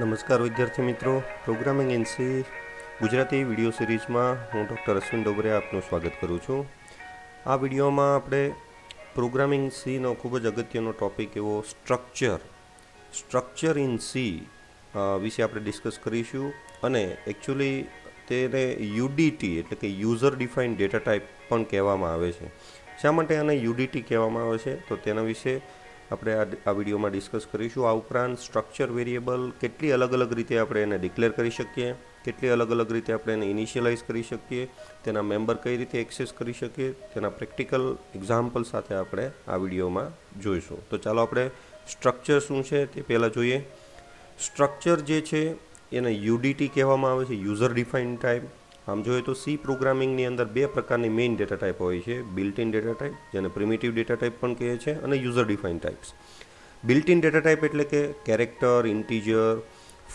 નમસ્કાર વિદ્યાર્થી મિત્રો, programming in C Gujarati video સિરીઝમાં હું ડૉક્ટર અશ્વિન ડોબરે આપનું સ્વાગત કરું છું. આ વિડીયોમાં આપણે પ્રોગ્રામિંગ સીનો ખૂબ જ અગત્યનો ટૉપિક એવો સ્ટ્રક્ચર ઇન સી વિશે આપણે ડિસ્કસ કરીશું. અને એકચ્યુઅલી તેને યુડીટી એટલે કે યુઝર ડિફાઇન્ડ ડેટા ટાઈપ પણ કહેવામાં આવે છે. શા માટે આને યુડીટી કહેવામાં આવે છે તો તેના વિશે આપણે આ વિડીયોમાં ડિસ્કસ કરીશું. આ ઉપરાંત સ્ટ્રક્ચર વેરિયેબલ કેટલી અલગ અલગ રીતે આપણે એને ડિક્લેર કરી શકીએ, કેટલી અલગ અલગ રીતે આપણે એને ઇનિશિયલાઇઝ કરી શકીએ, તેના મેમ્બર કઈ રીતે એક્સેસ કરી શકીએ, તેના પ્રેક્ટિકલ એક્ઝામ્પલ સાથે આપણે આ વિડીયોમાં જોઈશું. તો ચાલો આપણે સ્ટ્રક્ચર શું છે તે પહેલાં જોઈએ. સ્ટ્રક્ચર જે છે એને યુડીટી કહેવામાં આવે છે, યુઝર ડિફાઇન્ડ ટાઈપ. આમ જોઈએ તો સી પ્રોગ્રામિંગની અંદર બે પ્રકારની મેઇન ડેટા ટાઈપ હોય છે: બિલ્ટ ઇન ડેટા ટાઈપ, જેને પ્રિમિટિવ ડેટા ટાઈપ પણ કહે છે, અને user defined types. Built in data type એટલે કે કેરેક્ટર, ઇન્ટીજર,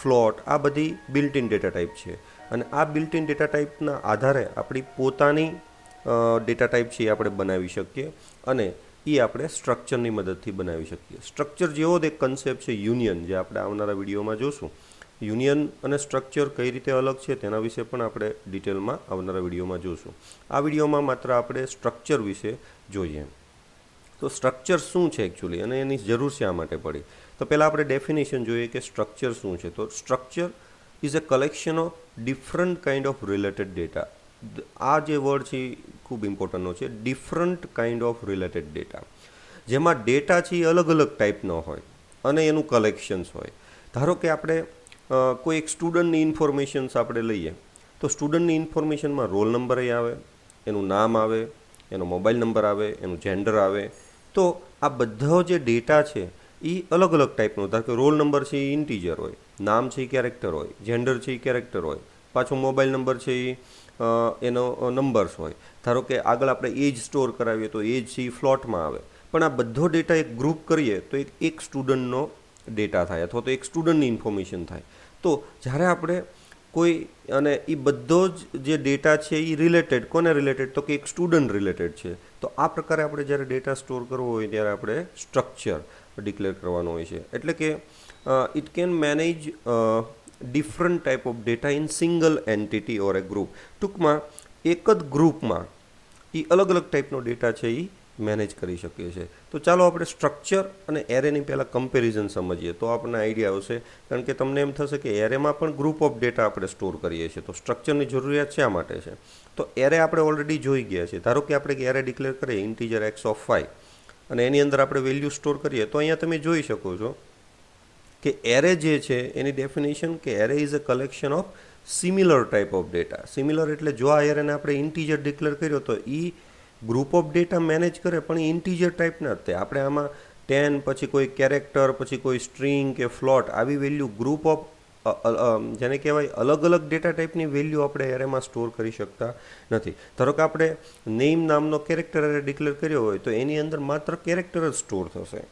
ફ્લોટ, આ બધી બિલ્ટ ઇન ડેટા ટાઈપ છે. અને આ બિલ્ટ ઇન ડેટા ટાઈપના આધારે આપણી પોતાની ડેટા ટાઈપ છે એ આપણે બનાવી શકીએ, અને એ આપણે સ્ટ્રક્ચરની મદદથી બનાવી શકીએ. સ્ટ્રક્ચર જેવો જ એક કન્સેપ્ટ છે યુનિયન, જે આપણે આવનારા વિડીયોમાં જોશું. યુનિયન અને સ્ટ્રક્ચર કઈ રીતે અલગ છે તેના વિશે પણ આપણે ડિટેલમાં આવનારા વિડીયોમાં જોશું. આ વિડીયોમાં માત્ર આપણે સ્ટ્રક્ચર વિશે જોઈએ. તો સ્ટ્રક્ચર શું છે એકચ્યુઅલી, અને એની જરૂર શા માટે પડી? તો પહેલાં આપણે ડેફિનેશન જોઈએ કે સ્ટ્રક્ચર શું છે. તો structure is a collection of different kind of related data. આ જે વર્ડ છે એ ખૂબ ઇમ્પોર્ટન્ટનો છે. Different kind of related data, જેમાં ડેટા છે એ અલગ અલગ ટાઈપનો હોય અને એનું કલેક્શન્સ હોય. ધારો કે આપણે કોઈ એક સ્ટુડન્ટની ઇન્ફોર્મેશન્સ આપણે લઈએ, તો સ્ટુડન્ટની ઇન્ફોર્મેશનમાં રોલ નંબર આવે, એનું નામ આવે, એનો મોબાઈલ નંબર આવે, એનું જેન્ડર આવે. તો આ બધો જે ડેટા છે એ અલગ અલગ ટાઈપનો. ધારો કે રોલ નંબર છે એ ઇન્ટીજર હોય, નામ છે એ કેરેક્ટર હોય, જેન્ડર છે એ કેરેક્ટર હોય, પાછો મોબાઈલ નંબર છે એ એનો નંબર્સ હોય. ધારો કે આગળ આપણે એજ સ્ટોર કરાવીએ તો એજ છે એ ફ્લોટમાં આવે. પણ આ બધો ડેટા એક ગ્રુપ કરીએ તો એક સ્ટુડન્ટનો ડેટા થાય, અથવા તો એક સ્ટુડન્ટની ઇન્ફોર્મેશન થાય. તો જ્યારે આપણે કોઈ, અને એ બધો જ જે ડેટા છે એ રિલેટેડ, કોને રિલેટેડ? તો કે એક સ્ટુડન્ટ રિલેટેડ છે. તો આ પ્રકારે આપણે જ્યારે ડેટા સ્ટોર કરવો હોય ત્યારે આપણે સ્ટ્રક્ચર ડિક્લેર કરવાનો હોય છે. એટલે કે it can manage different type of data in single entity or A group. ટૂંકમાં એક જ ગ્રુપમાં એ અલગ અલગ ટાઈપનો ડેટા છે એ મેનેજ કરી શકીએ છીએ. તો ચાલો આપણે સ્ટ્રક્ચર અને એરેની પહેલાં કમ્પેરિઝન સમજીએ, તો આપણને આઈડિયા આવશે. કારણ કે તમને એમ થશે કે એરેમાં પણ ગ્રુપ ઓફ ડેટા આપણે સ્ટોર કરીએ છીએ, તો સ્ટ્રક્ચરની જરૂરિયાત શા માટે છે? તો એરે આપણે ઓલરેડી જોઈ ગયા છે. ધારો કે આપણે એરે ડિક્લેર કરીએ ઇન્ટીજર x ઓફ 5, અને એની અંદર આપણે વેલ્યુ સ્ટોર કરીએ, તો અહીંયા તમે જોઈ શકો છો કે એરે જે છે એની ડેફિનેશન કે array is a collection of similar type of data. Similar એટલે જો આ એરેને આપણે ઇન્ટીજર ડિક્લેર કર્યો તો એ ગ્રુપ ઓફ ડેટા મેનેજ કરે, પણ એ ઇન્ટીજર ટાઈપના જ. આપણે આમાં 10, પછી કોઈ કેરેક્ટર, પછી કોઈ સ્ટ્રિંગ કે ફ્લોટ, આવી વેલ્યુ ગ્રુપ ઓફ જેને કહેવાય અલગ અલગ ડેટા ટાઈપની વેલ્યુ આપણે એરેમાં સ્ટોર કરી શકતા નથી. ધારો કે આપણે નેમ નામનો કેરેક્ટર એરે ડિક્લેર કર્યો હોય તો એની અંદર માત્ર કેરેક્ટર જ સ્ટોર થશે.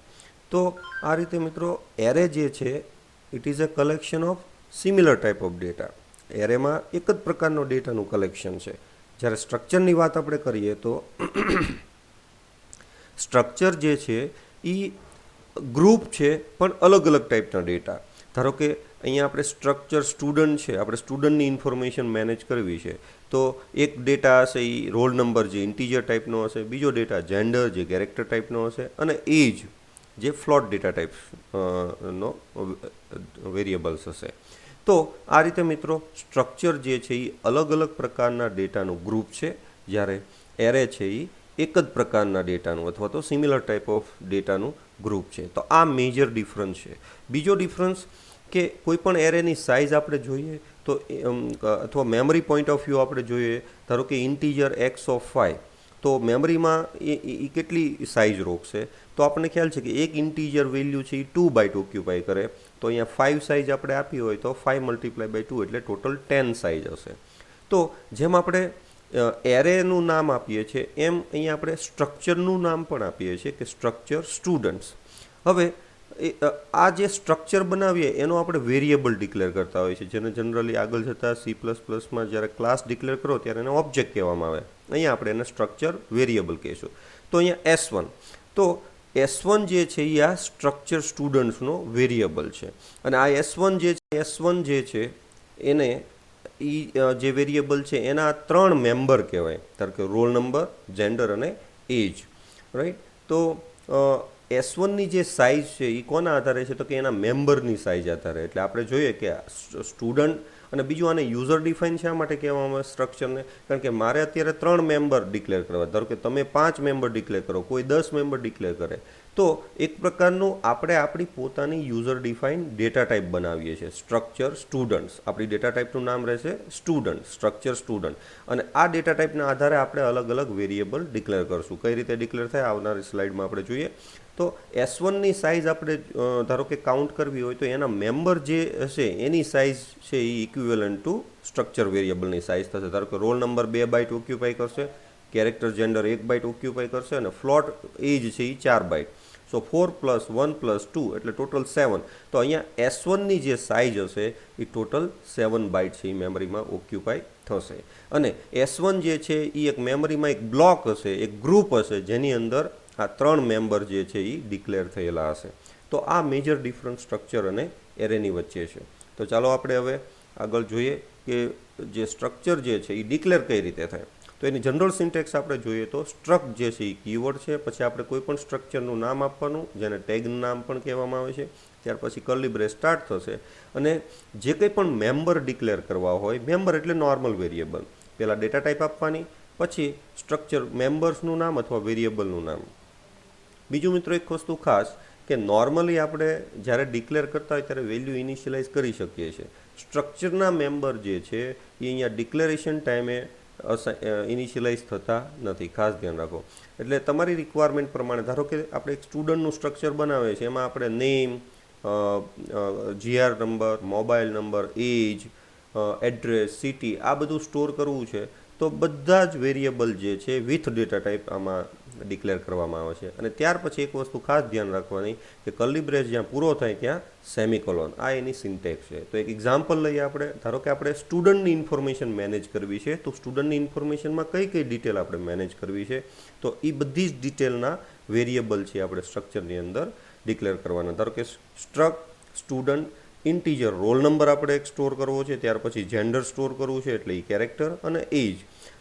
તો આ રીતે મિત્રો એરે જે છે it is a collection of similar type of data. એરેમાં એક જ પ્રકારનો ડેટાનું કલેક્શન છે. જ્યારે સ્ટ્રક્ચરની વાત આપણે કરીએ તો સ્ટ્રક્ચર જે છે એ ગ્રુપ છે પણ અલગ અલગ ટાઈપના ડેટા. ધારો કે અહીંયા આપણે સ્ટ્રક્ચર સ્ટુડન્ટ છે, આપણે સ્ટુડન્ટની ઇન્ફોર્મેશન મેનેજ કરવી છે, તો એક ડેટા હશે એ રોલ નંબર જે ઇન્ટીજર ટાઈપનો હશે, બીજો ડેટા જેન્ડર જે કેરેક્ટર ટાઈપનો હશે, અને એજ જે ફ્લોટ ડેટા ટાઈપ નો વેરિયેબલ્સ હશે. તો આ રીતે મિત્રો સ્ટ્રક્ચર જે છે એ અલગ અલગ પ્રકારના ડેટાનું ગ્રુપ છે, જ્યારે એરે છે એ એક જ પ્રકારના ડેટાનું અથવા તો સિમિલર ટાઈપ ઓફ ડેટાનું ગ્રુપ છે. તો આ મેજર ડિફરન્સ છે. બીજો ડિફરન્સ કે કોઈ પણ એરેની સાઇઝ આપણે જોઈએ તો અથવા મેમરી પોઈન્ટ ઓફ વ્યૂ આપણે જોઈએ, ધારો કે ઇન્ટીજર x ઓફ 5, તો મેમરીમાં એ કેટલી સાઇઝ રોકશે? તો આપણને ખ્યાલ છે કે એક ઇન્ટીજર વેલ્યુ છે એ 2 બાઇટ ઓક્યુપાય કરે. તો અહીંયા 5 સાઇઝ આપણે આપી હોય તો 5 મલ્ટીપ્લાય બાય 2 એટલે ટોટલ 10 સાઇઝ હશે. તો જેમ આપણે એરેનું નામ આપીએ છીએ એમ અહીંયા આપણે સ્ટ્રક્ચરનું નામ પણ આપીએ છીએ કે સ્ટ્રક્ચર સ્ટુડન્ટ્સ. હવે આ જે સ્ટ્રક્ચર બનાવીએ એનો આપણે વેરિયેબલ ડિક્લેર કરતા હોઈએ છીએ, જેને જનરલી આગળ જતાં C++માં જ્યારે ક્લાસ ડિક્લેર કરો ત્યારે એને ઓબ્જેક્ટ કહેવામાં આવે. અહીંયા આપણે એને સ્ટ્રક્ચર વેરિયેબલ કહીશું. તો અહીંયા S1, તો S1 જે છે એ આ સ્ટ્રક્ચર સ્ટુડન્ટ્સનો વેરિયેબલ છે અને આ S1 જે છે એને જે વેરિયેબલ છે એના 3 મેમ્બર કહેવાય, ધારો કે રોલ નંબર, જેન્ડર અને એજ, રાઈટ. તો S1ની જે સાઇઝ છે એ કોના આધારે છે? તો કે એના મેમ્બરની સાઇઝ આધારે. એટલે આપણે જોઈએ કે સ્ટુડન્ટ અને બીજું આને યુઝર ડિફાઇન શા માટે કહેવામાં આવે સ્ટ્રક્ચરને? કારણ કે મારે અત્યારે 3 મેમ્બર ડિક્લેર કરવા, ધારો કે તમે 5 મેમ્બર ડિક્લેર કરો, કોઈ 10 મેમ્બર ડિક્લેર કરે, તો એક પ્રકારનું આપણે આપણી પોતાની યુઝર ડિફાઇન ડેટા ટાઈપ બનાવીએ છીએ, સ્ટ્રક્ચર સ્ટુડન્ટ્સ. આપણી ડેટા ટાઈપનું નામ રહેશે સ્ટુડન્ટ, સ્ટ્રક્ચર સ્ટુડન્ટ. અને આ ડેટા ટાઈપના આધારે આપણે અલગ અલગ વેરિયેબલ ડિક્લેર કરશું. કઈ રીતે ડિક્લેર થાય આવનારી સ્લાઇડમાં આપણે જોઈએ. તો S1ની સાઇઝ આપણે ધારો કે કાઉન્ટ કરવી હોય તો એના મેમ્બર જે હશે એની સાઇઝ છે એ ઇક્વિવેલન્ટ ટુ સ્ટ્રક્ચર વેરિયેબલની સાઇઝ થશે. ધારો કે રોલ નંબર 2 બાઇટ ઓક્યુપાઈ કરશે, કેરેક્ટર જેન્ડર 1 બાઇટ ઓક્યુપાઈ કરશે અને ફ્લોટ એજ છે એ 4 બાઇટ. સો 4 + 1 + 2 એટલે ટોટલ 7. તો અહીંયા S1ની જે સાઇઝ હશે એ ટોટલ 7 બાઇટ છે એ મેમરીમાં ઓક્યુપાઈ થશે. અને S1 જે છે એ એક મેમરીમાં એક બ્લોક હશે, એક ગ્રુપ હશે જેની અંદર આ 3 મેમ્બર જે છે એ ડિક્લેર થયેલા હશે. તો આ મેજર ડિફરન્સ સ્ટ્રક્ચર અને એરેની વચ્ચે છે. તો ચાલો આપણે હવે આગળ જોઈએ કે જે સ્ટ્રક્ચર જે છે એ ડિક્લેર કઈ રીતે થાય. તો એની જનરલ સિન્ટેક્સ આપણે જોઈએ તો સ્ટ્રક્ટ જે છે એ કીવર્ડ છે, પછી આપણે કોઈ પણ સ્ટ્રક્ચરનું નામ આપવાનું જેને ટેગનું નામ પણ કહેવામાં આવે છે, ત્યાર પછી કર્લી બ્રેસ સ્ટાર્ટ થશે અને જે કંઈ પણ મેમ્બર ડિક્લેર કરવા હોય, મેમ્બર એટલે નોર્મલ વેરિયેબલ, પહેલાં ડેટા ટાઈપ આપવાની, પછી સ્ટ્રક્ચર મેમ્બર્સનું નામ અથવા વેરિયેબલનું નામ. બીજું મિત્રો એક વસ્તુ ખાસ કે નોર્મલી આપણે જ્યારે ડિક્લેર કરતા હોય ત્યારે વેલ્યુ ઇનિશિયલાઇઝ કરી શકીએ છીએ. સ્ટ્રક્ચરના મેમ્બર જે છે એ અહીંયા ડિક્લેરેશન ટાઈમે ઇનિશિયલાઇઝ થતા નથી, ખાસ ધ્યાન રાખો. એટલે તમારી રિક્વાયરમેન્ટ પ્રમાણે ધારો કે આપણે એક સ્ટુડન્ટનું સ્ટ્રક્ચર બનાવીએ છીએ, એમાં આપણે name, GR number, mobile number, age, address, city આ બધું સ્ટોર કરવું છે, તો બધા જ વેરિયેબલ જે છે વિથ ડેટા ટાઈપ આમાં ડિક્લેર કરવામાં આવે છે. અને ત્યાર પછી એક વસ્તુ ખાસ ધ્યાન રાખવાની કે કર્લી બ્રેસ જ્યાં પૂરો થાય ત્યાં સેમિકોલોન, આ એની સિન્ટેક્સ છે. તો એક એક્ઝામ્પલ લઈએ આપણે. ધારો કે આપણે સ્ટુડન્ટની ઇન્ફોર્મેશન મેનેજ કરવી છે, તો સ્ટુડન્ટની ઇન્ફોર્મેશનમાં કઈ કઈ ડિટેલ આપણે મેનેજ કરવી છે, તો એ બધી જ ડિટેલના વેરિયેબલ છે આપણે સ્ટ્રક્ચરની અંદર ડિક્લેર કરવાના. ધારો કે struct student, integer roll number આપણે એક સ્ટોર કરવો છે, ત્યાર પછી જેન્ડર સ્ટોર કરવું છે એટલે એ કેરેક્ટર અને એજ.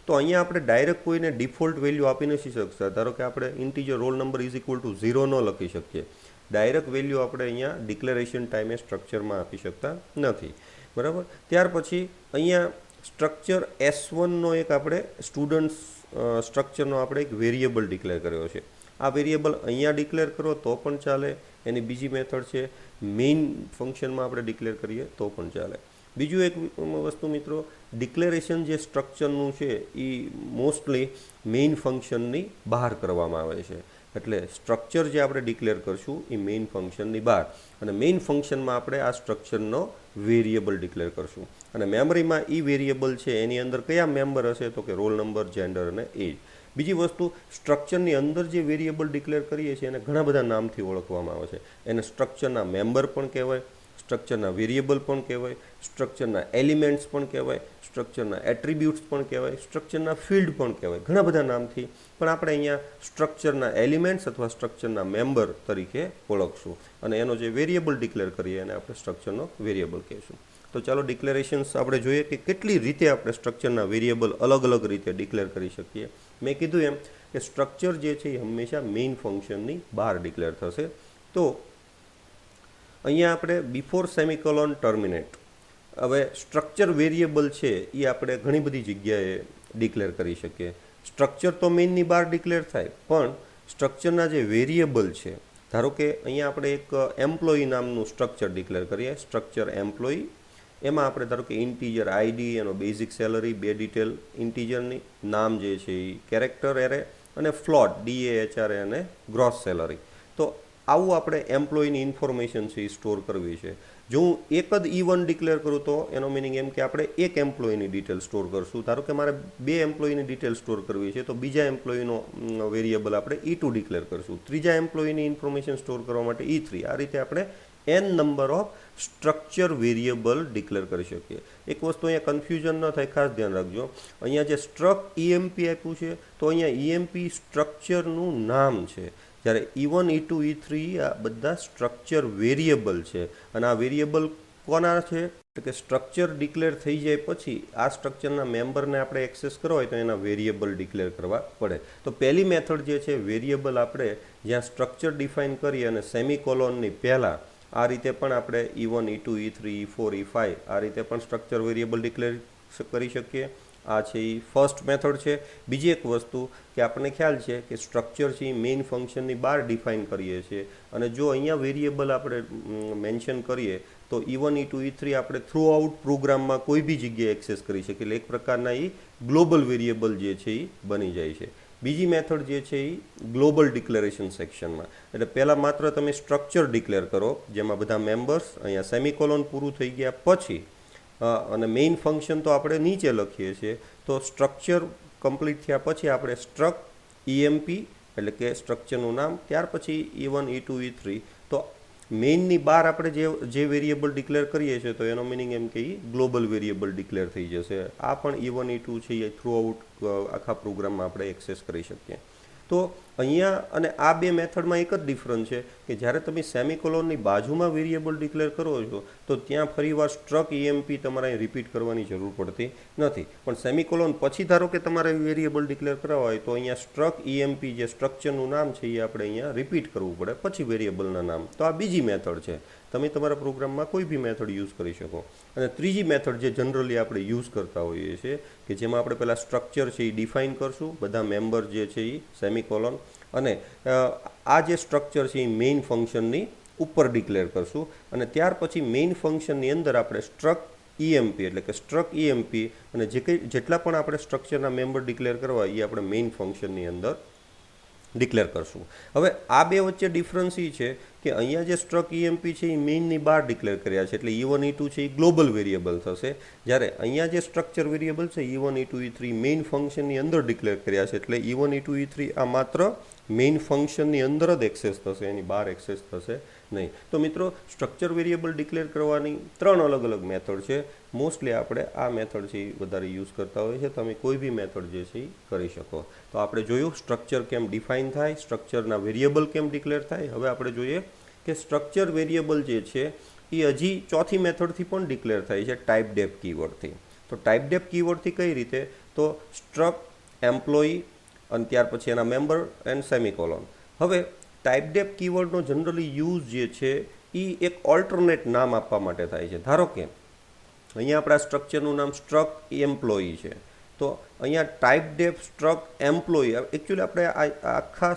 તો અહીંયા આપણે ડાયરેક્ટ કોઈને ડિફોલ્ટ વેલ્યુ આપી નથી શકતા. ધારો કે આપણે ઇન્ટીજર રોલ નંબર =0 ન લખી શકીએ. ડાયરેક્ટ વેલ્યુ આપણે અહીંયા ડિક્લેરેશન ટાઈમે સ્ટ્રક્ચરમાં આપી શકતા નથી, બરાબર. ત્યાર પછી અહીંયા સ્ટ્રક્ચર S1નો એક આપણે સ્ટુડન્ટ સ્ટ્રક્ચરનો આપણે એક વેરિયેબલ ડિક્લેર કર્યો છે. આ વેરિયેબલ અહીંયા ડિક્લેર કરો તો પણ ચાલે. એની બીજી મેથડ છે મેઇન ફંક્શનમાં આપણે ડિક્લેર કરીએ તો પણ ચાલે. બીજું એક વસ્તુ મિત્રો, ડિક્લેરેશન જે સ્ટ્રક્ચરનું છે એ મોસ્ટલી મેઇન ફંક્શનની બહાર કરવામાં આવે છે. એટલે સ્ટ્રક્ચર જે આપણે ડિક્લેર કરશું એ મેઇન ફંક્શનની બહાર, અને મેઇન ફંક્શનમાં આપણે આ સ્ટ્રક્ચરનો વેરિયેબલ ડિક્લેર કરશું. અને મેમરીમાં એ વેરિયેબલ છે એની અંદર કયા મેમ્બર હશે, તો કે રોલ નંબર, જેન્ડર અને એજ. બીજી વસ્તુ, સ્ટ્રક્ચરની અંદર જે વેરિયેબલ ડિક્લેર કરીએ છીએ એને ઘણા બધા નામથી ઓળખવામાં આવે છે. એને સ્ટ્રક્ચરના મેમ્બર પણ કહેવાય, સ્ટ્રક્ચરના વેરિયેબલ પણ કહેવાય, સ્ટ્રક્ચરના એલિમેન્ટ્સ પણ કહેવાય, સ્ટ્રક્ચરના એટ્રીબ્યુટ્સ પણ કહેવાય, સ્ટ્રક્ચરના ફિલ્ડ પણ કહેવાય, ઘણા બધા નામથી. પણ આપણે અહીંયા સ્ટ્રક્ચરના એલિમેન્ટ્સ અથવા સ્ટ્રક્ચરના મેમ્બર તરીકે ઓળખશું, અને એનો જે વેરિયેબલ ડિક્લેર કરીએ એને આપણે સ્ટ્રક્ચરનો વેરિયેબલ કહીશું. તો ચાલો ડિક્લેરેશન્સ આપણે જોઈએ કે કેટલી રીતે આપણે સ્ટ્રક્ચરના વેરિયેબલ અલગ અલગ રીતે ડિક્લેર કરી શકીએ. મેં કીધું એમ કે સ્ટ્રક્ચર જે છે એ હંમેશા મેઇન ફંક્શનની બહાર ડિક્લેર થશે. તો અહીંયા આપણે બિફોર સેમિકોલોન ટર્મિનેટ, હવે સ્ટ્રક્ચર વેરિયેબલ છે એ આપણે ઘણી બધી જગ્યાએ ડિક્લેર કરી શકીએ. સ્ટ્રક્ચર તો મેઇનની બહાર ડિક્લેર થાય, પણ સ્ટ્રક્ચરના જે વેરિયેબલ છે, ધારો કે અહીંયા આપણે એક એમ્પ્લોયી નામનું સ્ટ્રક્ચર ડિક્લેર કરીએ, સ્ટ્રક્ચર એમ્પ્લોયી. એમાં આપણે ધારો કે ઇન્ટીજર આઈડી, એનો બેઝિક સેલરી, 2 ડિટેલ ઇન્ટીજરની, નામ જે છે એ કેરેક્ટર એરે, અને ફ્લોટ DAHR અને ગ્રોસ સેલરી. તો આવું આપણે એમ્પ્લોયીની ઇન્ફોર્મેશન છે એ સ્ટોર કરવી છે. જો હું એક જ E1 ડિક્લેર કરું તો એનો મિનિંગ એમ કે આપણે એક એમ્પ્લોયીની ડિટેલ સ્ટોર કરશું. ધારો કે મારે 2 એમ્પ્લોયીની ડિટેલ સ્ટોર કરવી છે, તો બીજા એમ્પ્લોયીનો વેરિયેબલ આપણે E2 ડિક્લેર કરશું. ત્રીજા એમ્પ્લોયીની ઇન્ફોર્મેશન સ્ટોર કરવા માટે E3. આ રીતે આપણે n number of structure variable declare કરી શકીએ. એક વસ્તુ અહીંયા કન્ફ્યુઝન ન થાય, ખાસ ધ્યાન રાખજો. અહીંયા જે સ્ટ્રક્ટ EMP આપ્યું છે, તો અહીંયા EMP સ્ટ્રક્ચરનું નામ છે. જ્યારે E1 E2 E3 આ બધા સ્ટ્રક્ચર વેરિયેબલ છે અને આ વેરિયેબલ કોના છે તો કે સ્ટ્રક્ચર ડિક્લેર થઈ જાય પછી આ સ્ટ્રક્ચરના મેમ્બરને આપણે એક્સેસ કરવા હોય તો એના વેરિયેબલ ડિક્લેર કરવા પડે. તો પહેલી મેથડ જે છે વેરિયેબલ આપણે જ્યાં સ્ટ્રક્ચર ડિફાઇન કરીએ અને સેમિકોલોનની પહેલાં આ રીતે પણ આપણે E1 E2 E3 E4 E5 આ રીતે પણ સ્ટ્રક્ચર વેરિયેબલ ડિક્લેર કરી શકીએ. આ છે એ ફર્સ્ટ મેથડ છે. બીજી એક વસ્તુ કે આપણને ખ્યાલ છે કે સ્ટ્રક્ચર છે એ મેઇન ફંક્શનની બહાર ડિફાઇન કરીએ છીએ અને જો અહીંયા વેરિયેબલ આપણે મેન્શન કરીએ તો E1 E2 E3 આપણે થ્રુ આઉટ પ્રોગ્રામમાં કોઈ બી જગ્યાએ એક્સેસ કરી શકીએ એટલે એક પ્રકારના એ ગ્લોબલ વેરિયેબલ જે છે એ બની જાય છે. બીજી મેથડ જે છે એ ગ્લોબલ ડિક્લેરેશન સેક્શનમાં એટલે પહેલાં માત્ર તમે સ્ટ્રક્ચર ડિક્લેર કરો જેમાં બધા મેમ્બર્સ અહીંયા સેમિકોલોન પૂરું થઈ ગયા પછી અને મેઇન ફંક્શન તો આપણે નીચે લખીએ છીએ તો સ્ટ્રક્ચર કમ્પ્લીટ થયા પછી આપણે સ્ટ્રક EMP એટલે કે સ્ટ્રક્ચરનું નામ ત્યાર પછી E1 E2 E3 તો મેઇનની બહાર આપણે જે વેરિયેબલ ડિક્લેર કરીએ છીએ તો એનો મિનિંગ એમ કે ગ્લોબલ વેરિયેબલ ડિક્લેર થઈ જશે. આ પણ E1 E2 છે એ થ્રુ આઉટ આખા પ્રોગ્રામમાં આપણે એક્સેસ કરી શકીએ. તો અહીંયા અને આ બે મેથડમાં એક જ ડિફરન્સ છે કે જ્યારે તમે સેમિકોલોનની બાજુમાં વેરિયેબલ ડિક્લેર કરો છો તો ત્યાં ફરીવાર સ્ટ્રક EMP તમારે રિપીટ કરવાની જરૂર પડતી નથી પણ સેમિકોલોન પછી ધારો કે તમારે વેરિયેબલ ડિક્લેર કરવા હોય તો અહીંયા સ્ટ્રક EMP જે સ્ટ્રક્ચરનું નામ છે એ આપણે અહીંયા રિપીટ કરવું પડે પછી વેરિયેબલના નામ. તો આ બીજી મેથડ છે. તમે તમારા પ્રોગ્રામમાં કોઈ બી મેથડ યુઝ કરી શકો. અને ત્રીજી મેથડ જે જનરલી આપણે યુઝ કરતા હોઈએ છીએ કે જેમાં આપણે પહેલાં સ્ટ્રક્ચર છે એ ડિફાઇન કરશું બધા મેમ્બર જે છે એ સેમિકોલોન અને આ જે સ્ટ્રક્ચર છે એ મેઇન ફંક્શનની ઉપર ડિક્લેર કરશું અને ત્યાર પછી મેઇન ફંક્શનની અંદર આપણે સ્ટ્રક EMP એટલે કે સ્ટ્રક EMP અને જેટલા પણ આપણે સ્ટ્રક્ચરના મેમ્બર ડિક્લેર કરવા એ આપણે મેઇન ફંક્શનની અંદર ડિક્લેર કરશું. હવે આ બે વચ્ચે ડિફરન્સ એ છે કે અહીંયા જે સ્ટ્રક EMP છે એ મેઇનની બહાર ડિક્લેર કર્યા છે એટલે E1 E2 છે એ ગ્લોબલ વેરિયેબલ થશે જ્યારે અહીંયા જે સ્ટ્રક્ચર વેરિયેબલ છે E1 E2 E3 મેઇન ફંક્શનની અંદર ડિક્લેર કર્યા છે એટલે E1 E2 E3 આ માત્ર મેઇન ફંક્શનની અંદર જ એક્સેસ થશે એની બહાર એક્સેસ થશે નહીં. તો મિત્રો સ્ટ્રક્ચર વેરિયેબલ ડિક્લેર કરવાની ત્રણ અલગ અલગ મેથડ છે. મોસ્ટલી આપણે આ મેથડ છે એ વધારે યુઝ કરતા હોઈએ છીએ. તમે કોઈ બી મેથડ જે છે એ કરી શકો. તો આપણે જોયું સ્ટ્રક્ચર કેમ ડિફાઇન થાય સ્ટ્રક્ચરના વેરિયેબલ કેમ ડિક્લેર થાય. હવે આપણે જોઈએ કે સ્ટ્રક્ચર વેરિયેબલ જે છે એ હજી ચોથી મેથડથી પણ ડિક્લેર થાય છે ટાઈપડેફ કીવર્ડથી. તો ટાઈપડેફ કીવર્ડથી કઈ રીતે તો સ્ટ્રક એમ્પ્લોયી અને ત્યાર પછી એના મેમ્બર એન્ડ સેમિકોલોન. હવે ટાઈપડેફ કીવર્ડનો જનરલી યુઝ જે છે એ એક ઓલ્ટરનેટ નામ આપવા માટે થાય છે. ધારો કે અહીંયા આપણા સ્ટ્રક્ચરનું નામ સ્ટ્રક એમ્પ્લોયી છે તો અહીંયા ટાઈપડેફ સ્ટ્રક એમ્પ્લોયી એકચ્યુઅલી આપણે આખા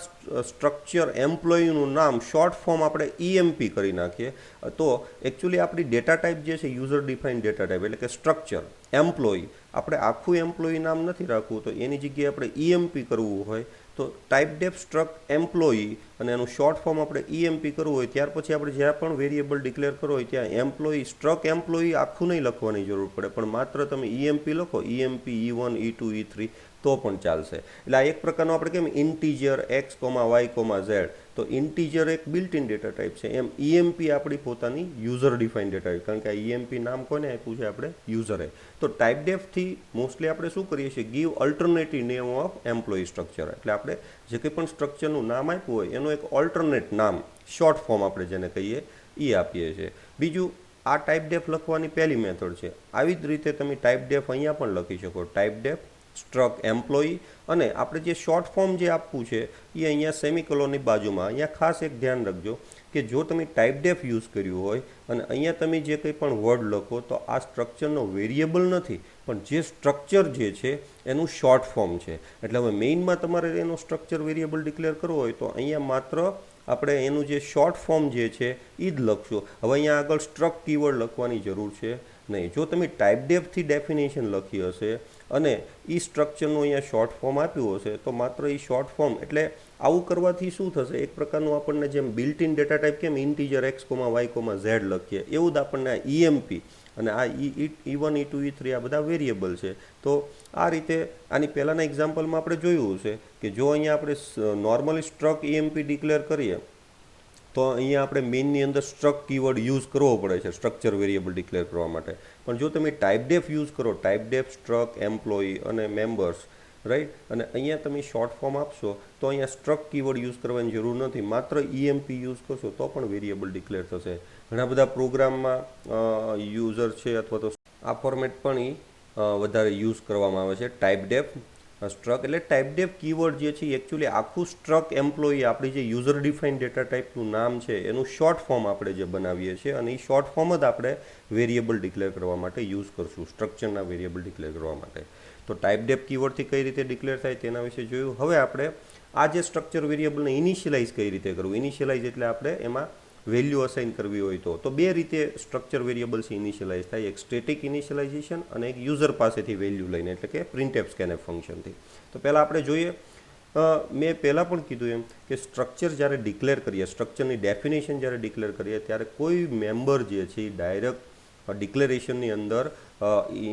સ્ટ્રક્ચર એમ્પ્લોયીનું નામ શોર્ટ ફોર્મ આપણે EMP કરી નાખીએ તો એકચ્યુઅલી આપણી ડેટા ટાઈપ જે છે યુઝર ડિફાઇન ડેટા ટાઈપ એટલે કે સ્ટ્રક્ચર એમ્પ્લોયી આપણે આખું એમ્પ્લોયી નામ નથી રાખવું તો એની જગ્યાએ આપણે EMP કરવું હોય તો ટાઈપડેફ સ્ટ્રક એમ્પ્લોયી અને એનું શોર્ટ ફોર્મ આપણે EMP કરવું હોય ત્યાર પછી આપણે જ્યાં પણ વેરિયેબલ ડિક્લેર કરવો હોય ત્યાં એમ્પ્લોયી સ્ટ્રક એમ્પ્લોયી આખું નહીં લખવાની જરૂર પડે પણ માત્ર તમે EMP લખો EMP E1 E2 E3 તો પણ ચાલશે. એટલે આ એક પ્રકારનો આપણે કેમ ઇન્ટીજર X, Y, Z તો ઇન્ટીજર એક બિલ્ટ ઇન ડેટા ટાઈપ છે એમ EMP આપણી પોતાની યુઝર ડિફાઇન ડેટા ટાઈપ કારણ કે આ EMP નામ કોને આપ્યું છે આપણે યુઝરે. તો ટાઈપડેફથી મોસ્ટલી આપણે શું કરીએ છીએ give alternative name of employee structure એટલે આપણે જે કંઈ પણ સ્ટ્રક્ચરનું નામ આપ્યું હોય એનું એક ઓલ્ટરનેટ નામ શોર્ટ ફોર્મ આપણે જેને કહીએ એ આપીએ છીએ. બીજું આ ટાઈપડેફ લખવાની પહેલી મેથડ છે. આવી જ રીતે તમે ટાઈપડેફ અહીંયા પણ લખી શકો ટાઈપડેફ સ્ટ્રક એમ્પ્લોયી અને આપણે જે શોર્ટ ફોર્મ જે આપવું છે એ અહીંયા સેમિકોલોનની બાજુમાં. અહીંયા ખાસ એક ધ્યાન રાખજો કે જો તમે ટાઈપડેફ યુઝ કર્યું હોય અને અહીંયા તમે જે કંઈ પણ વર્ડ લખો તો આ સ્ટ્રક્ચરનો વેરિયેબલ નથી પણ જે સ્ટ્રક્ચર જે છે એનું શોર્ટ ફોર્મ છે. એટલે હવે મેઇનમાં તમારે એનો સ્ટ્રક્ચર વેરિયેબલ ડિક્લેર કરવો હોય તો અહીંયા માત્ર આપણે એનું જે શોર્ટ ફોર્મ જે છે એ જ લખશું. હવે અહીંયા આગળ સ્ટ્રક કીવર્ડ લખવાની જરૂર છે નહીં. જો તમે ટાઈપડેફથી ડેફિનેશન લખી હશે અને એ સ્ટ્રક્ચરનું અહીંયા શોર્ટ ફોર્મ આપ્યું હશે તો માત્ર એ શોર્ટ ફોર્મ એટલે આવું કરવાથી શું થશે એક પ્રકારનું આપણને જેમ બિલ્ટ ઇન ડેટા ટાઈપ કેમ ઇન્ટીજર X, Y, Z લખીએ એવું જ આપણને આ EMP અને આ E1 E2 E3 આ બધા વેરિયેબલ છે. તો આ રીતે આની પહેલાંના એક્ઝામ્પલમાં આપણે જોયું છે કે જો અહીંયા આપણે નોર્મલી સ્ટ્રક EMP ડિક્લેર કરીએ તો અહીંયા આપણે મેઇનની અંદર સ્ટ્રક કીવર્ડ યુઝ કરવો પડે છે સ્ટ્રક્ચર વેરિયેબલ ડિક્લેર કરવા માટે. પણ જો તમે ટાઈપડેફ યુઝ કરો ટાઈપડેફ સ્ટ્રક એમ્પ્લોયી અને મેમ્બર્સ રાઈટ. અને અહીંયા તમે શોર્ટ ફોર્મ આપશો તો અહીંયા સ્ટ્રક કીવર્ડ યુઝ કરવાની જરૂર નથી, માત્ર EMP યુઝ કરશો તો પણ વેરિયેબલ ડિક્લેર થશે. ઘણા બધા પ્રોગ્રામમાં યુઝર છે અથવા તો આ ફોર્મેટ પણ વધારે યુઝ કરવામાં આવે છે. ટાઈપડેફ સ્ટ્રક એટલે ટાઈપડેફ કીવર્ડ જે છે એકચ્યુઅલી આખું સ્ટ્રક એમ્પ્લોયી આપણી જે યુઝર ડિફાઇન ડેટા ટાઈપનું નામ છે એનું શોર્ટ ફોર્મ આપણે જે બનાવીએ છીએ અને એ શોર્ટ ફોર્મ જ આપણે વેરિયેબલ ડિક્લેર કરવા માટે યુઝ કરશું, સ્ટ્રક્ચરના વેરિયેબલ ડિક્લેર કરવા માટે. તો ટાઈપડેફ કીવર્ડથી કઈ રીતે ડિક્લેર થાય તેના વિશે જોયું. હવે આપણે આ જે સ્ટ્રક્ચર વેરિયેબલને ઇનિશિયલાઇઝ કઈ રીતે કરવું. ઇનિશિયલાઇઝ એટલે આપણે એમાં વેલ્યુ અસાઇન કરવી હોય તો બે રીતે સ્ટ્રક્ચર વેરિયેબલ્સ ઇનિશિયલાઇઝ થાય. એક સ્ટેટિક ઇનિશિયલાઇઝેશન અને એક યુઝર પાસેથી વેલ્યુ લઈને એટલે કે પ્રિન્ટએફ સ્કેનએફ ફંક્શનથી. તો પહેલાં આપણે જોઈએ, મેં પહેલાં પણ કીધું એમ કે સ્ટ્રક્ચર જ્યારે ડિક્લેર કરીએ, સ્ટ્રક્ચરની ડેફિનેશન જ્યારે ડિક્લેર કરીએ ત્યારે કોઈ મેમ્બર જે છે એ ડાયરેક્ટ ડિક્લેરેશનની અંદર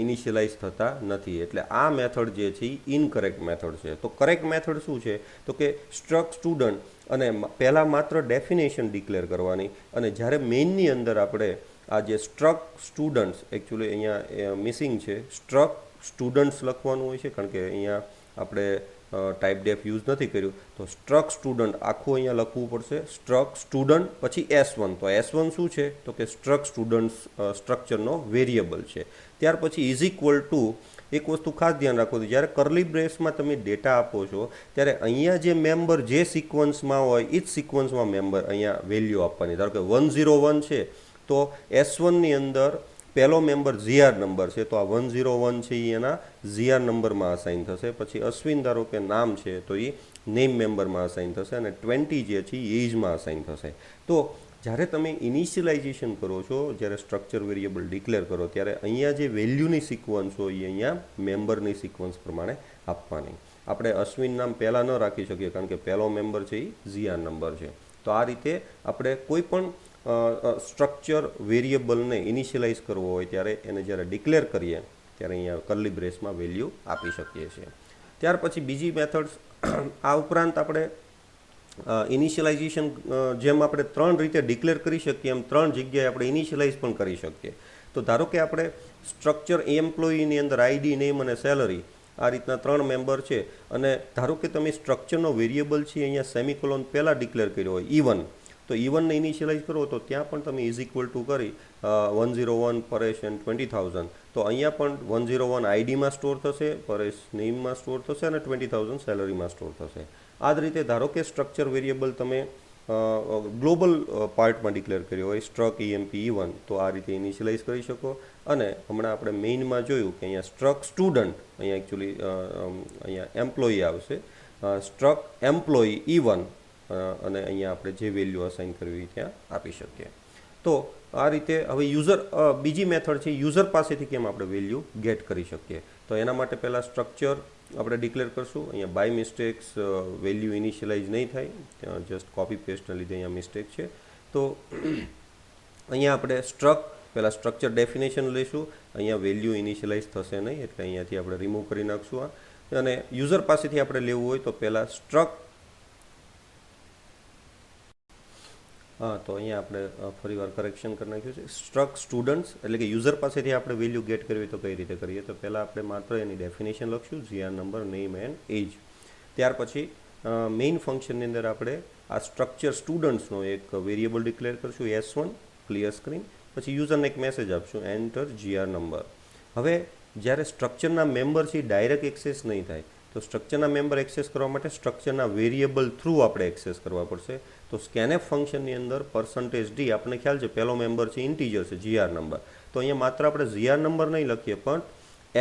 ઇનિશિયલાઇઝ થતા નથી. એટલે આ મેથડ જે છે એ ઇનકરેક્ટ મેથડ છે. તો કરેક્ટ મેથડ શું છે તો કે સ્ટ્રક સ્ટુડન્ટ અને પહેલાં માત્ર ડેફિનેશન ડિક્લેર કરવાની અને જ્યારે મેઇનની અંદર આપણે આ જે સ્ટ્રક સ્ટુડન્ટ્સ એકચ્યુઅલી અહીંયા મિસિંગ છે, સ્ટ્રક સ્ટુડન્ટ્સ લખવાનું હોય છે કારણ કે અહીંયા આપણે ટાઈપડેફ યુઝ નથી કર્યું. તો સ્ટ્રક સ્ટુડન્ટ આખું અહીંયા લખવું પડશે, સ્ટ્રક સ્ટુડન્ટ પછી S1. તો S1 શું છે તો કે સ્ટ્રક સ્ટુડન્ટ્સ સ્ટ્રક્ચરનો વેરિયેબલ છે. ત્યાર પછી ઇઝ ઇક્વલ ટુ એક વસ્તુ ખાસ ધ્યાન રાખવું, જ્યારે કરલી બ્રેસમાં તમે ડેટા આપો છો ત્યારે અહીંયા જે મેમ્બર જે સિક્વન્સમાં હોય એ જ સિક્વન્સમાં મેમ્બર અહીંયા વેલ્યુ આપવાની. ધારો કે 101 છે તો S1ની અંદર પહેલો મેમ્બર GR નંબર છે તો આ 101 છે એ એના GR નંબરમાં અસાઇન થશે. પછી અશ્વિન ધારો કે નામ છે તો એ નેમ મેમ્બરમાં અસાઇન થશે અને 20 જે છે એ એજમાં અસાઇન થશે. તો જ્યારે તમે ઇનિશિયલાઇઝેશન કરો છો, જ્યારે સ્ટ્રક્ચર વેરિયેબલ ડિક્લેર કરો ત્યારે અહીંયા જે વેલ્યુની સિક્વન્સ હોય એ અહીંયા મેમ્બરની સિક્વન્સ પ્રમાણે આપવાની. આપણે અશ્વિન નામ પહેલાં ન રાખી શકીએ કારણ કે પહેલો મેમ્બર છે એ GR નંબર છે. તો આ રીતે આપણે કોઈ પણ સ્ટ્રક્ચર વેરિયેબલને ઇનિશિયલાઇઝ કરવો હોય ત્યારે એને જ્યારે ડિક્લેર કરીએ ત્યારે અહીંયા કરલી બ્રેસમાં વેલ્યુ આપી શકીએ છીએ. ત્યાર પછી બીજી મેથડ્સ, આ ઉપરાંત આપણે ઇનિશિયલાઇઝેશન જેમ આપણે 3 રીતે ડિક્લેર કરી શકીએ એમ 3 જગ્યાએ આપણે ઇનિશિયલાઇઝ પણ કરી શકીએ. તો ધારો કે આપણે સ્ટ્રક્ચર એમ્પ્લોયીની અંદર ID, નેમ અને સેલરી આ રીતના 3 મેમ્બર છે અને ધારો કે તમે સ્ટ્રક્ચરનો વેરિયેબલ છે અહીંયા સેમિકોલોન પહેલાં ડિક્લેર કર્યો હોય E1, તો E1ને ઇનિશિયલાઇઝ કરો તો ત્યાં પણ તમે ઇઝ ઇક્વલ ટુ કરી 101 પરેશ એન્ડ 20,000. તો અહીંયા પણ 101 આઈડીમાં સ્ટોર થશે, પરેશ નેમમાં સ્ટોર થશે અને 20,000 સેલરીમાં સ્ટોર થશે. આ જ રીતે ધારો કે સ્ટ્રક્ચર વેરિયેબલ તમે ગ્લોબલ પાર્ટમાં ડિક્લેર કર્યો હોય સ્ટ્રક EMP E1 તો આ રીતે ઇનિશિયલાઇઝ કરી શકો. અને હમણાં આપણે મેઇનમાં જોયું કે અહીંયા સ્ટ્રક સ્ટુડન્ટ, અહીંયા એકચ્યુઅલી અહીંયા એમ્પ્લોયી આવશે, સ્ટ્રક એમ્પ્લોયી E1 અને અહીંયા આપણે જે વેલ્યુ અસાઇન કરવી ત્યાં આપી શકીએ. તો આ રીતે હવે યુઝર, બીજી મેથડ છે યુઝર પાસેથી કેમ આપણે વેલ્યુ ગેટ કરી શકીએ. તો એના માટે પહેલાં સ્ટ્રક્ચર આપણે ડિક્લેર કરશું. અહીંયા બાય મિસ્ટેક્સ વેલ્યુ ઇનિશિયલાઇઝ નહીં થાય, જસ્ટ કોપી પેસ્ટના લીધે અહીંયા મિસ્ટેક છે. તો અહીંયા આપણે પહેલાં સ્ટ્રક્ચર ડેફિનેશન લઈશું, અહીંયા વેલ્યુ ઇનિશિયલાઇઝ થશે નહીં એટલે અહીંયાથી આપણે રિમૂવ કરી નાખશું આ. અને યુઝર પાસેથી આપણે લેવું હોય તો પહેલાં સ્ટ્રક, તો અહીંયા આપણે ફરીવાર કરેક્શન કરી નાખ્યું છે, સ્ટ્રક સ્ટુડન્ટ્સ એટલે કે યુઝર પાસેથી આપણે વેલ્યુ ગેટ કરવી તો કઈ રીતે કરીએ. તો પહેલાં આપણે માત્ર એની ડેફિનેશન લખશું, GR number, name and age. ત્યાર પછી મેઇન ફંક્શનની અંદર આપણે આ સ્ટ્રક્ચર સ્ટુડન્ટ્સનો એક વેરિયેબલ ડિક્લેર કરશું S1, ક્લિયર સ્ક્રીન. પછી યુઝરને એક મેસેજ આપશું, એન્ટર GR નંબર. હવે જ્યારે સ્ટ્રક્ચરના મેમ્બર છે ડાયરેક્ટ એક્સેસ નહીં થાય તો સ્ટ્રક્ચરના મેમ્બર એક્સેસ કરવા માટે સ્ટ્રક્ચરના વેરિયેબલ થ્રુ આપણે એક્સેસ કરવા પડશે. તો સ્કેનએફ ફંક્શનની અંદર %d આપણને ખ્યાલ છે પહેલો મેમ્બર છે ઇન્ટીજર છે GR નંબર. તો અહીંયા માત્ર આપણે GR નંબર નહીં લખીએ પણ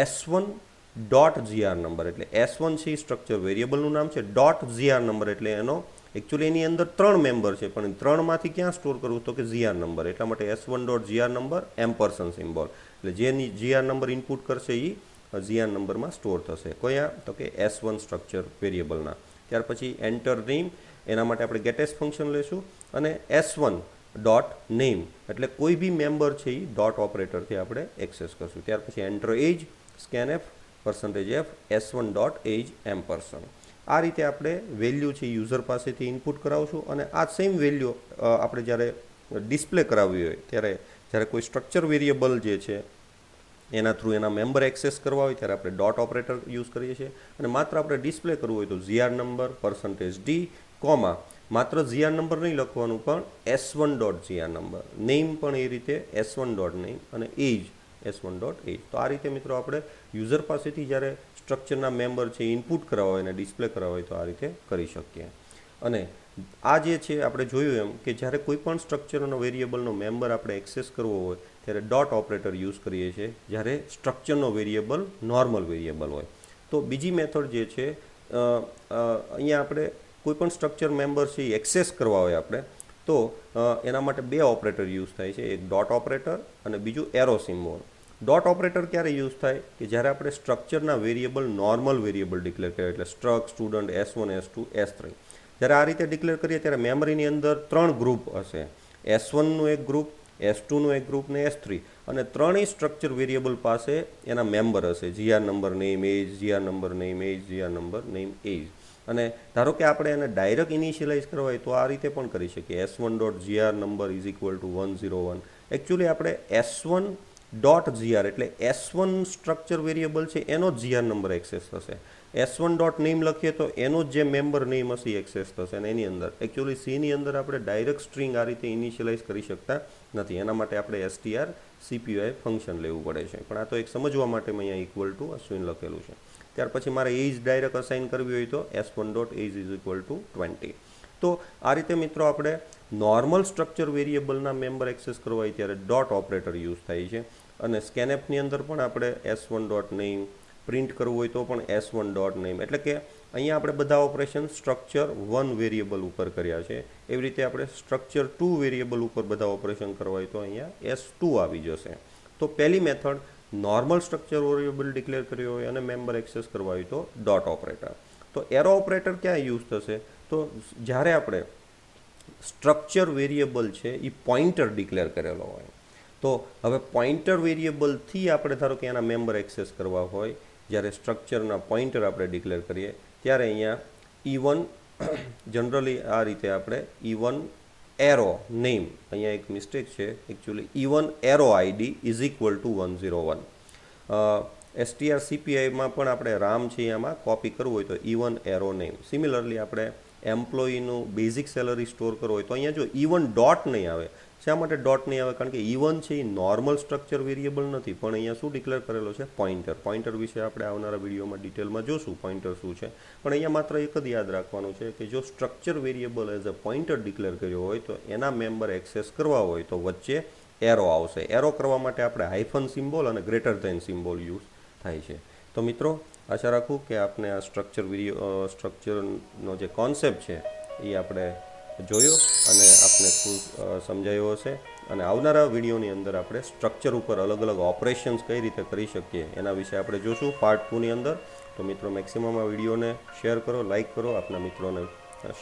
S1.gr નંબર, એટલે S1 છે એ સ્ટ્રક્ચર વેરિયેબલનું નામ છે, .gr નંબર એટલે એનો એકચ્યુઅલી એની અંદર 3 મેમ્બર છે પણ 3માંથી ક્યાં સ્ટોર કરવું તો કે GR નંબર. એટલા માટે S1.gr નંબર એમ્પરસન સિમ્બોલ, એટલે જે GR નંબર ઇનપુટ કરશે એ GR નંબરમાં સ્ટોર થશે. કયા તો કે S1 સ્ટ્રક્ચર વેરિયેબલના. ત્યાર પછી એન્ટર નેમ, એના માટે આપણે ગેટેસ ફંક્શન લઈશું અને S1.name એટલે કોઈ બી મેમ્બર છે એ ડોટ ઓપરેટરથી આપણે એક્સેસ કરશું. ત્યાર પછી એન્ટર એજ, સ્કેનએફ, %f, S1.age એમ્પરસન. આ રીતે આપણે વેલ્યુ છે યુઝર પાસેથી ઇનપુટ કરાવશું અને આ સેમ વેલ્યુ આપણે જ્યારે ડિસ્પ્લે કરાવવી હોય ત્યારે જ્યારે કોઈ સ્ટ્રક્ચર વેરિયેબલ જે છે એના થ્રુ એના મેમ્બર એક્સેસ કરવા હોય ત્યારે આપણે ડોટ ઓપરેટર યુઝ કરીએ છીએ. અને માત્ર આપણે ડિસ્પ્લે કરવું હોય તો GR નંબર %D, માત્ર GR નંબર નહીં લખવાનું પણ S1.GR નંબર, નેમ પણ એ રીતે S1.name અને એજ S1.age. તો આ રીતે મિત્રો આપણે યુઝર પાસેથી જ્યારે સ્ટ્રક્ચરના મેમ્બર છે ઇનપુટ કરવા હોય અને ડિસ્પ્લે કરવા હોય તો આ રીતે કરી શકીએ. અને આ જે છે આપણે જોયું એમ કે જ્યારે કોઈ પણ સ્ટ્રક્ચરનો વેરિયેબલનો મેમ્બર આપણે એક્સેસ કરવો હોય ત્યારે ડોટ ઓપરેટર યુઝ કરીએ છીએ જ્યારે સ્ટ્રક્ચરનો વેરિયેબલ નોર્મલ વેરિયેબલ હોય. તો બીજી મેથડ જે છે અહીંયા આપણે કોઈ પણ સ્ટ્રક્ચર મેમ્બર છે એ એક્સેસ કરવા હોય આપણે તો એના માટે બે ઓપરેટર યુઝ થાય છે, એક ડોટ ઓપરેટર અને બીજું એરો સિમ્બોલ. ડોટ ઓપરેટર ક્યારે યુઝ થાય કે જ્યારે આપણે સ્ટ્રક્ચરના વેરિયેબલ નોર્મલ વેરિયેબલ ડિક્લેર કરીએ, એટલે struck, student, S1, S2, S3. જ્યારે આ રીતે ડિક્લેર કરીએ ત્યારે મેમરીની અંદર 3 ગ્રુપ હશે, S1નું એક ગ્રુપ, S2નું એક ગ્રુપ ને S3, અને ત્રણેય સ્ટ્રક્ચર વેરિયેબલ પાસે એના મેમ્બર હશે, GR નંબર, નેમ, એજ, GR નંબર, નેમ, એજ, GR નંબર, નેમ, એજ. અને ધારો કે આપણે એને ડાયરેક્ટ ઇનિશિયલાઇઝ કરવા હોય તો આ રીતે પણ કરી શકીએ, S1.GR નંબર =101. એકચ્યુઅલી આપણે S1.GR એટલે S1 સ્ટ્રક્ચર વેરિયેબલ છે એનો જ GR નંબર એક્સેસ થશે. S1.name લખીએ તો એનો જ જે મેમ્બર નેમ હશે એક્સેસ થશે. અને એની અંદર એકચ્યુઅલી Cની અંદર આપણે ડાયરેક્ટ સ્ટ્રિંગ આ રીતે ઇનિશિયલાઇઝ કરી શકતા નથી, એના માટે આપણે strcpy ફંક્શન લેવું પડે છે. પણ આ તો એક સમજવા માટે મેં અહીંયા =અશ્વિન લખેલું છે. ત્યાર પછી મારે એજ ડાયરેક્ટ અસાઇન કરવી હોય તો S1.age =20. તો આ રીતે મિત્રો આપણે નોર્મલ સ્ટ્રક્ચર વેરિયેબલના મેમ્બર એક્સેસ કરવા હોય ત્યારે ડોટ ઓપરેટર યુઝ થાય છે. અને સ્કેનએફની અંદર પણ આપણે S1.name પ્રિન્ટ કરવું હોય તો પણ S1.name, એટલે કે અહીંયા આપણે બધા ઓપરેશન સ્ટ્રક્ચર 1 વેરિયેબલ ઉપર કર્યા છે. એવી રીતે આપણે સ્ટ્રક્ચર 2 વેરિયેબલ ઉપર બધા ઓપરેશન કરવા હોય તો અહીંયા S2 આવી જશે. તો પહેલી method normal structure variable declare કર્યો હોય અને મેમ્બર એક્સેસ કરવા હોય તો ડોટ ઓપરેટર. તો એરો ઓપરેટર ક્યાં યુઝ થશે તો જ્યારે આપણે સ્ટ્રક્ચર વેરિયેબલ છે એ પોઇન્ટર ડિક્લેર કરેલો હોય. તો હવે પોઇન્ટર વેરિયેબલથી આપણે ધારો કે એના મેમ્બર એક્સેસ કરવા હોય, જ્યારે સ્ટ્રક્ચરના પોઇન્ટર આપણે ડિક્લેર કરીએ ત્યારે અહીંયા E1 જનરલી આ રીતે આપણે E1 એરો નેમ, અહીંયા એક મિસ્ટેક છે, એકચ્યુઅલી E1 એરો ID =101. strcpyમાં પણ આપણે રામ છે એમાં કોપી કરવું હોય તો E1 એરો નેમ. સિમિલરલી આપણે એમ્પ્લોયીનું બેઝિક સેલરી સ્ટોર કરવું હોય તો અહીંયા જો E1 ડોટ નહીં આવે. શા માટે ડોટ નહીં આવે? કારણ કે E1 છે એ નોર્મલ સ્ટ્રક્ચર વેરિયેબલ નથી, પણ અહીંયા શું ડિક્લેર કરેલો છે? પોઇન્ટર. પોઇન્ટર વિશે આપણે આવનારા વિડીયોમાં ડિટેલમાં જોશું પોઇન્ટર શું છે. પણ અહીંયા માત્ર એક જ યાદ રાખવાનું છે કે જો structure variable as a pointer declare કર્યો હોય તો એના મેમ્બર એક્સેસ કરવા હોય તો વચ્ચે એરો આવશે. એરો કરવા માટે આપણે હાઇફન સિમ્બોલ અને ગ્રેટર ધેન સિમ્બોલ યુઝ થાય છે. તો મિત્રો આશા રાખું કે આપને આ સ્ટ્રક્ચરનો જે કોન્સેપ્ટ છે એ આપણે જોયો અને આપને ખૂબ સમજાયો હશે. અને આવનારા વિડીયોની અંદર આપણે સ્ટ્રક્ચર ઉપર અલગ અલગ ઓપરેશન્સ કઈ રીતે કરી શકીએ એના વિશે આપણે જોશું પાર્ટ 2ની અંદર. તો મિત્રો મેક્સિમમ આ વિડીયોને શેર કરો, લાઇક કરો, આપના મિત્રોને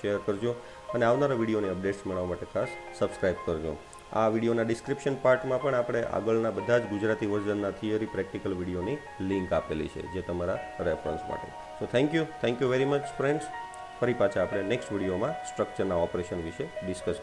શેર કરજો અને આવનારા વિડીયોની અપડેટ્સ મેળવવા માટે ખાસ સબસ્ક્રાઈબ કરજો. આ વિડીયોના ડિસ્ક્રિપ્શન પાર્ટમાં પણ આપણે આગળના બધા જ ગુજરાતી વર્ઝનના થિયરી પ્રેક્ટિકલ વિડીયોની લિંક આપેલી છે જે તમારા રેફરન્સ માટે. So thank you very much friends. ફરી પાછા આપણે નેક્સ્ટ વિડીયોમાં સ્ટ્રક્ચરના ઓપરેશન વિશે ડિસ્કસ